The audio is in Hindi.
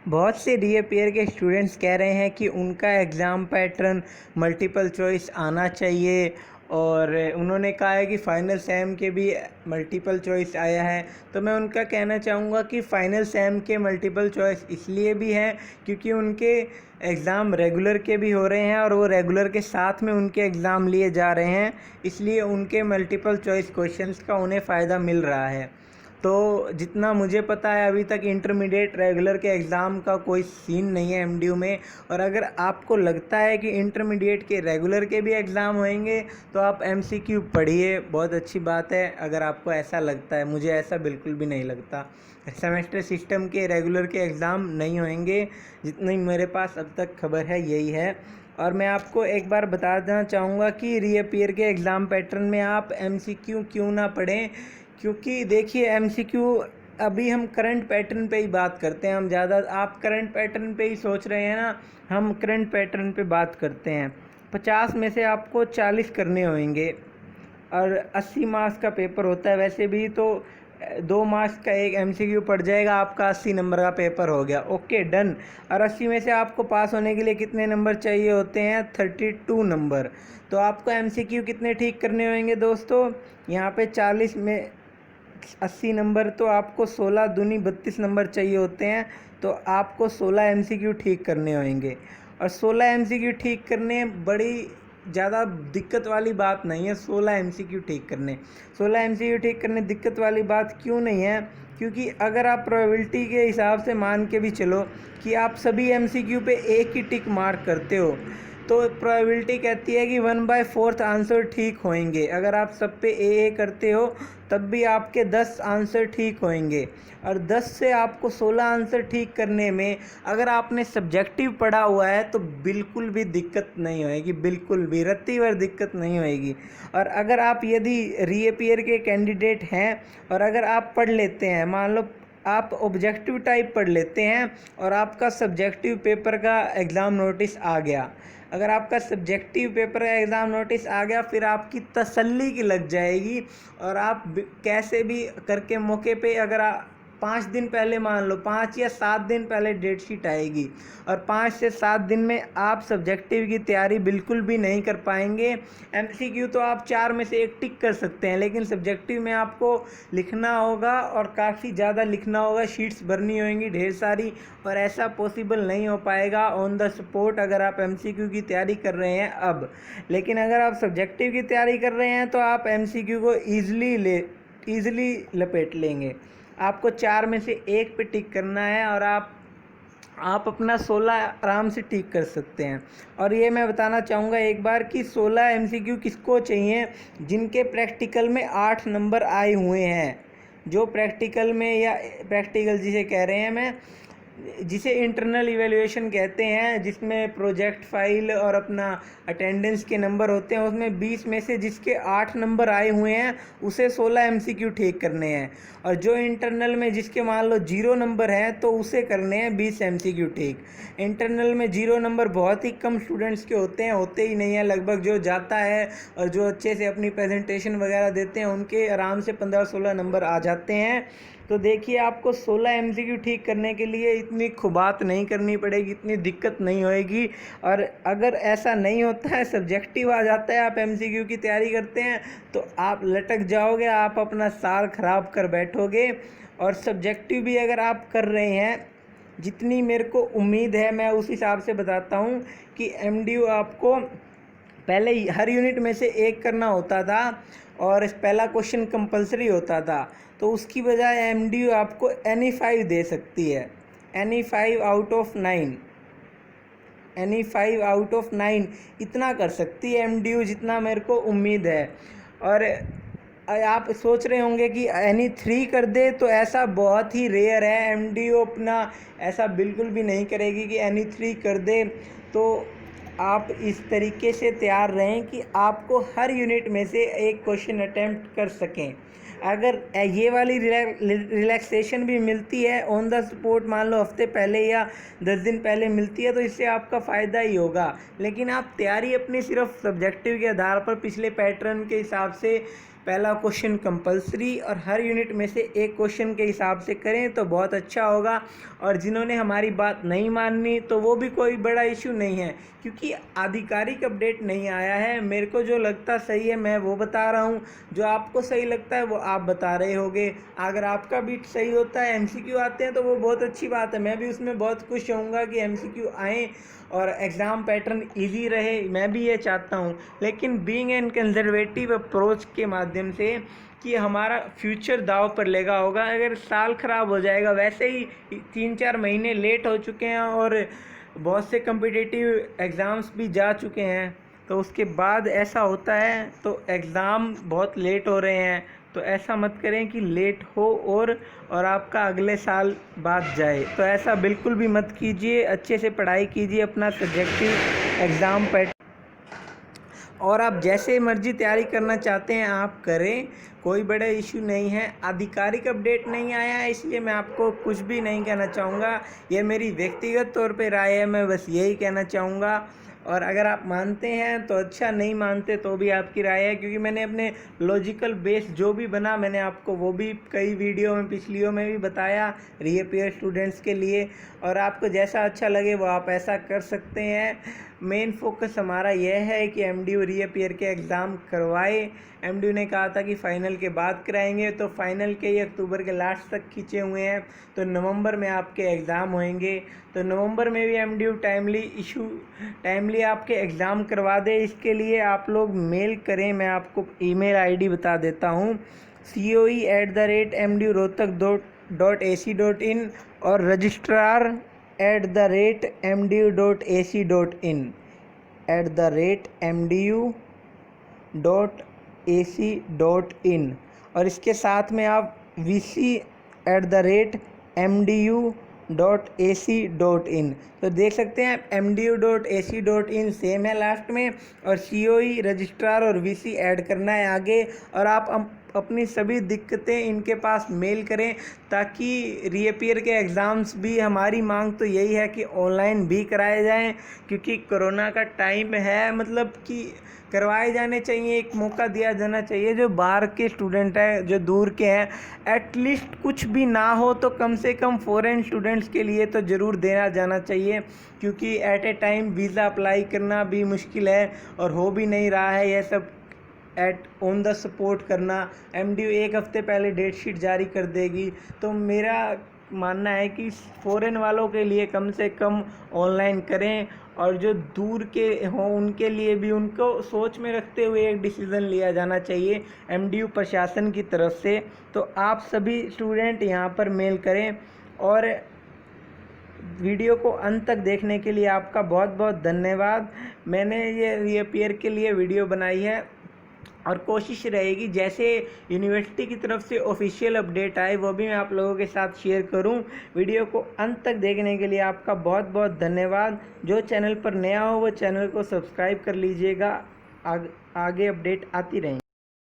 बहुत से रीअपीयर के स्टूडेंट्स कह रहे हैं कि उनका एग्ज़ाम पैटर्न मल्टीपल चॉइस आना चाहिए और उन्होंने कहा है कि फ़ाइनल सेम के भी मल्टीपल चॉइस आया है। तो मैं उनका कहना चाहूँगा कि फ़ाइनल सेम के मल्टीपल चॉइस इसलिए भी हैं क्योंकि उनके एग्ज़ाम रेगुलर के भी हो रहे हैं और वो रेगुलर के साथ में उनके एग्ज़ाम लिए जा रहे हैं, इसलिए उनके मल्टीपल चॉइस क्वेश्चंस का उन्हें फ़ायदा मिल रहा है। तो जितना मुझे पता है अभी तक इंटरमीडिएट रेगुलर के एग्ज़ाम का कोई सीन नहीं है एमडीयू में। और अगर आपको लगता है कि इंटरमीडिएट के रेगुलर के भी एग्ज़ाम होंगे तो आप एमसीक्यू पढ़िए, बहुत अच्छी बात है अगर आपको ऐसा लगता है। मुझे ऐसा बिल्कुल भी नहीं लगता। सेमेस्टर सिस्टम के रेगुलर के एग्ज़ाम नहीं होंगे, जितनी मेरे पास अब तक खबर है यही है। और मैं आपको एक बार बता देना चाहूँगा कि रीअपीयर के एग्ज़ाम पैटर्न में आप एमसीक्यू क्यों ना पढ़ें, क्योंकि देखिए एमसीक्यू अभी हम करंट पैटर्न पे ही बात करते हैं। हम ज़्यादा आप करंट पैटर्न पे ही सोच रहे हैं ना, हम करंट पैटर्न पे बात करते हैं। 50 में से आपको 40 करने होंगे और 80 मार्क्स का पेपर होता है वैसे भी, तो 2 मार्क्स का एक एमसीक्यू पड़ जाएगा, आपका 80 नंबर का पेपर हो गया। Okay done. और 80 में से आपको पास होने के लिए कितने नंबर चाहिए होते हैं? 32 नंबर। तो आपको एमसीक्यू कितने ठीक करने होंगे दोस्तों? यहाँ पे 40 में 80 नंबर, तो आपको 16 दूनी 32 नंबर चाहिए होते हैं। तो आपको 16 एमसीक्यू ठीक करने होंगे। और 16 एमसीक्यू ठीक करने बड़ी ज़्यादा दिक्कत वाली बात नहीं है। 16 एमसीक्यू ठीक करने 16 एमसीक्यू ठीक करने दिक्कत वाली बात क्यों नहीं है? क्योंकि अगर आप प्रोबेबिलिटी के हिसाब से मान के भी चलो कि आप सभी एमसीक्यू पे एक ही टिक मार्क करते हो, तो प्रोबेबिलिटी कहती है कि 1/4 आंसर ठीक होंगे। अगर आप सब पे ए करते हो तब भी आपके 10 आंसर ठीक होंगे। और 10 से आपको 16 आंसर ठीक करने में अगर आपने सब्जेक्टिव पढ़ा हुआ है तो बिल्कुल भी दिक्कत नहीं होएगी, बिल्कुल भी रत्ती भर दिक्कत नहीं होएगी। और अगर आप यदि रीअपीयर के कैंडिडेट हैं और अगर आप पढ़ लेते हैं, मान लो आप ऑब्जेक्टिव टाइप पढ़ लेते हैं और आपका सब्जेक्टिव पेपर का एग्ज़ाम नोटिस आ गया, अगर आपका सब्जेक्टिव पेपर का एग्ज़ाम नोटिस आ गया, फिर आपकी तसल्ली की लग जाएगी और आप कैसे भी करके मौके पे अगर 5 दिन पहले, मान लो 5 या 7 दिन पहले डेट शीट आएगी और 5 से 7 दिन में आप सब्जेक्टिव की तैयारी बिल्कुल भी नहीं कर पाएंगे। एमसीक्यू तो आप 4 में से एक टिक कर सकते हैं, लेकिन सब्जेक्टिव में आपको लिखना होगा और काफ़ी ज़्यादा लिखना होगा, शीट्स भरनी होंगी ढेर सारी, और ऐसा पॉसिबल नहीं हो पाएगा ऑन द स्पॉट अगर आप एमसीक्यू की तैयारी कर रहे हैं अब। लेकिन अगर आप सब्जेक्टिव की तैयारी कर रहे हैं तो आप एमसीक्यू को ईज़िली लपेट लेंगे। आपको 4 में से एक पे टिक करना है और आप अपना 16 आराम से टिक कर सकते हैं। और ये मैं बताना चाहूँगा एक बार कि 16 एमसीक्यू किसको चाहिए? जिनके प्रैक्टिकल में 8 नंबर आए हुए हैं, जो प्रैक्टिकल में, या प्रैक्टिकल जिसे कह रहे हैं मैं, जिसे इंटरनल इवैल्यूएशन कहते हैं, जिसमें प्रोजेक्ट फाइल और अपना अटेंडेंस के नंबर होते हैं, उसमें 20 में से जिसके 8 नंबर आए हुए हैं उसे 16 एमसीक्यू ठीक करने हैं। और जो इंटरनल में जिसके मान लो 0 नंबर हैं तो उसे करने हैं 20 एमसीक्यू ठीक। इंटरनल में 0 नंबर बहुत ही कम स्टूडेंट्स के होते हैं, होते ही नहीं है लगभग। जो जाता है और जो अच्छे से अपनी प्रेजेंटेशन वगैरह देते हैं उनके आराम से 15-16 नंबर आ जाते हैं। तो देखिए आपको 16 एमसीक्यू ठीक करने के लिए इतनी खुबात नहीं करनी पड़ेगी, इतनी दिक्कत नहीं होएगी। और अगर ऐसा नहीं होता है, सब्जेक्टिव आ जाता है, आप एमसीक्यू की तैयारी करते हैं तो आप लटक जाओगे, आप अपना साल ख़राब कर बैठोगे। और सब्जेक्टिव भी अगर आप कर रहे हैं, जितनी मेरे को उम्मीद है मैं उस हिसाब से बताता हूँ कि एमडीयू आपको पहले हर यूनिट में से एक करना होता था और पहला क्वेश्चन कंपलसरी होता था, तो उसकी बजाय एमडीयू आपको एनी 5 दे सकती है। Any 5 out of 9, any 5 out of 9 इतना कर सकती है एमडीयू, जितना मेरे को उम्मीद है। और आप सोच रहे होंगे कि एनी 3 कर दे, तो ऐसा बहुत ही रेयर है। एमडीयू अपना ऐसा बिल्कुल भी नहीं करेगी कि एनी 3 कर दे। तो आप इस तरीके से तैयार रहें कि आपको हर यूनिट में से एक क्वेश्चन अटेम्प्ट कर सकें। अगर ये वाली रिलैक्सेशन भी मिलती है ऑन द स्पॉट, मान लो हफ्ते पहले या 10 दिन पहले मिलती है, तो इससे आपका फ़ायदा ही होगा। लेकिन आप तैयारी अपनी सिर्फ सब्जेक्टिव के आधार पर पिछले पैटर्न के हिसाब से पहला क्वेश्चन कंपलसरी और हर यूनिट में से एक क्वेश्चन के हिसाब से करें तो बहुत अच्छा होगा। और जिन्होंने हमारी बात नहीं माननी तो वो भी कोई बड़ा इशू नहीं है, क्योंकि आधिकारिक अपडेट नहीं आया है। मेरे को जो लगता सही है मैं वो बता रहा हूँ, जो आपको सही लगता है वो आप बता रहे होगे। अगर आपका भी सही होता है, MCQ आते हैं तो वो बहुत अच्छी बात है, मैं भी उसमें बहुत खुश होऊंगा कि MCQ आएँ और एग्ज़ाम पैटर्न इजी रहे, मैं भी ये चाहता हूँ। लेकिन बीइंग एन कंजर्वेटिव अप्रोच के माध्यम से कि हमारा फ्यूचर दाव पर लगा होगा, अगर साल ख़राब हो जाएगा, वैसे ही 3-4 महीने लेट हो चुके हैं और बहुत से कम्पिटिटिव एग्ज़ाम्स भी जा चुके हैं, तो उसके बाद ऐसा होता है तो एग्ज़ाम बहुत लेट हो रहे हैं। तो ऐसा मत करें कि लेट हो और आपका अगले साल बाद जाए, तो ऐसा बिल्कुल भी मत कीजिए। अच्छे से पढ़ाई कीजिए, अपना सब्जेक्टिव एग्ज़ाम पैटर्न और आप जैसे मर्जी तैयारी करना चाहते हैं आप करें, कोई बड़ा इशू नहीं है। आधिकारिक अपडेट नहीं आया है इसलिए मैं आपको कुछ भी नहीं कहना चाहूँगा, ये मेरी व्यक्तिगत तौर पे राय है, मैं बस यही कहना चाहूँगा। और अगर आप मानते हैं तो अच्छा, नहीं मानते तो भी आपकी राय है, क्योंकि मैंने अपने लॉजिकल बेस जो भी बना मैंने आपको वो भी कई वीडियो में पिछलियों में भी बताया रीअपियर स्टूडेंट्स के लिए, और आपको जैसा अच्छा लगे वो आप ऐसा कर सकते हैं। मेन फोकस हमारा यह है कि MDU रीअपियर के एग्ज़ाम करवाए। MDU ने कहा था कि फ़ाइनल के बाद कराएंगे, तो फ़ाइनल के ही अक्टूबर के लास्ट तक खींचे हुए हैं, तो नवंबर में आपके एग्ज़ाम होंगे। तो नवंबर में भी MDU टाइमली आपके एग्ज़ाम करवा दे। इसके लिए आप लोग मेल करें, मैं आपको ईमेल ID बता देता हूँ, coe@mdurohtak.ac.in और registrar@mdu.ac.in और इसके साथ में आप vc@mdu.ac.in। तो देख सकते हैं mdu.ac.in सेम है लास्ट में, और COE, रजिस्ट्रार और VC ऐड करना है आगे। और आप अपनी सभी दिक्कतें इनके पास मेल करें, ताकि रीअपियर के एग्ज़ाम्स भी, हमारी मांग तो यही है कि ऑनलाइन भी कराए जाएं, क्योंकि कोरोना का टाइम है, मतलब कि करवाए जाने चाहिए, एक मौका दिया जाना चाहिए। जो बाहर के स्टूडेंट हैं, जो दूर के हैं, एटलीस्ट कुछ भी ना हो तो कम से कम फॉरेन स्टूडेंट्स के लिए तो ज़रूर देना जाना चाहिए, क्योंकि at a time visa apply करना भी मुश्किल है और हो भी नहीं रहा है यह सब ऑन द स्पॉट करना। MDU एक हफ़्ते पहले डेट शीट जारी कर देगी। तो मेरा मानना है कि फ़ॉरेन वालों के लिए कम से कम ऑनलाइन करें, और जो दूर के हों उनके लिए भी उनको सोच में रखते हुए एक डिसीज़न लिया जाना चाहिए MDU प्रशासन की तरफ से। तो आप सभी स्टूडेंट यहाँ पर मेल करें, और वीडियो को अंत तक देखने के लिए आपका बहुत बहुत धन्यवाद। मैंने ये रीअपियर के लिए वीडियो बनाई है, और कोशिश रहेगी जैसे यूनिवर्सिटी की तरफ से ऑफिशियल अपडेट आए वो भी मैं आप लोगों के साथ शेयर करूं। वीडियो को अंत तक देखने के लिए आपका बहुत बहुत धन्यवाद। जो चैनल पर नया हो वो चैनल को सब्सक्राइब कर लीजिएगा, आगे अपडेट आती रहेंगी।